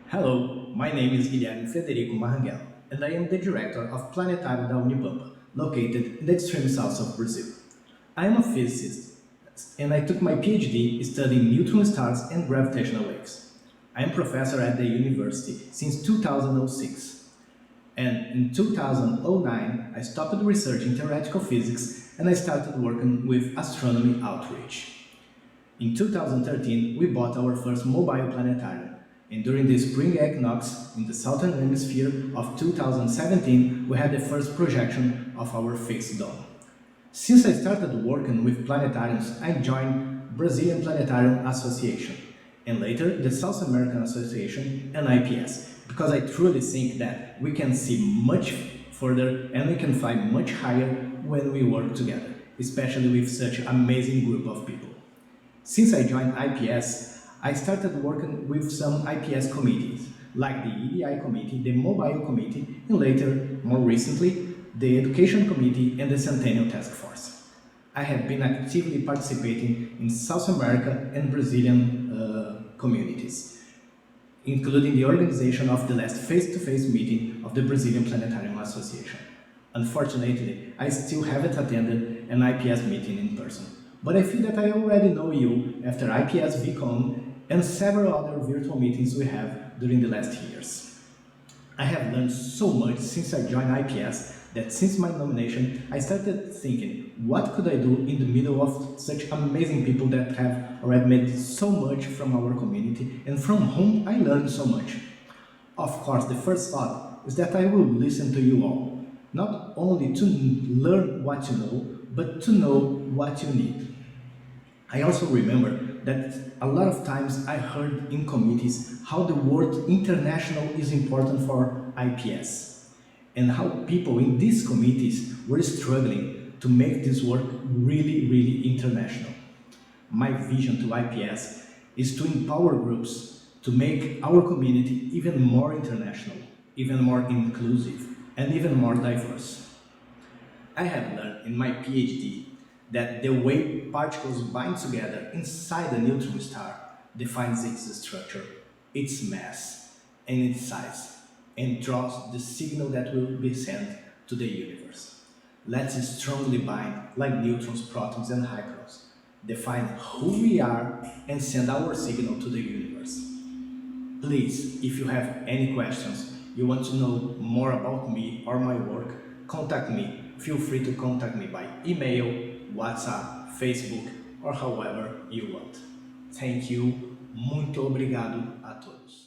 Hello, my name is Guilherme Marranghello, and I am the director of Planetário da Unipampa, located in the extreme south of Brazil. I am a physicist, and I took my PhD studying neutron stars and gravitational waves. I am professor at the university since 2006, and in 2009 I stopped researching theoretical physics and I started working with astronomy outreach. In 2013, we bought our first mobile planetarium, and during the spring equinox in the southern hemisphere of 2017, we had the first projection of our fixed dome. Since I started working with planetariums, I joined Brazilian Planetarium Association, and later the South American Association and IPS, because I truly think that we can see much further and we can fly much higher when we work together, especially with such an amazing group of people. Since I joined IPS, I started working with some IPS committees, like the EDI committee, the mobile committee, and later, more recently, the education committee and the Centennial Task Force. I have been actively participating in South America and Brazilian communities, including the organization of the last face-to-face meeting of the Brazilian Planetarium Association. Unfortunately, I still haven't attended an IPS meeting in person, but I feel that I already know you after IPS VCon and several other virtual meetings we have during the last years. I have learned so much since I joined IPS that since my nomination I started thinking what could I do in the middle of such amazing people that have already made so much from our community and from whom I learned so much. Of course, the first thought is that I will listen to you all, not only to learn what you know, but to know what you need. I also remember that a lot of times I heard in committees how the word international is important for IPS and how people in these committees were struggling to make this work really international. My vision to IPS is to empower groups to make our community even more international, even more inclusive, and even more diverse. I have learned in my PhD that the way particles bind together inside a neutron star defines its structure, its mass, and its size, and draws the signal that will be sent to the universe. Let's strongly bind like neutrons, protons, and hyperons, define who we are, and send our signal to the universe. Please, if you have any questions, you want to know more about me or my work, contact me. Feel free to contact me by email, WhatsApp, Facebook, or however you want. Thank you. Muito obrigado a todos.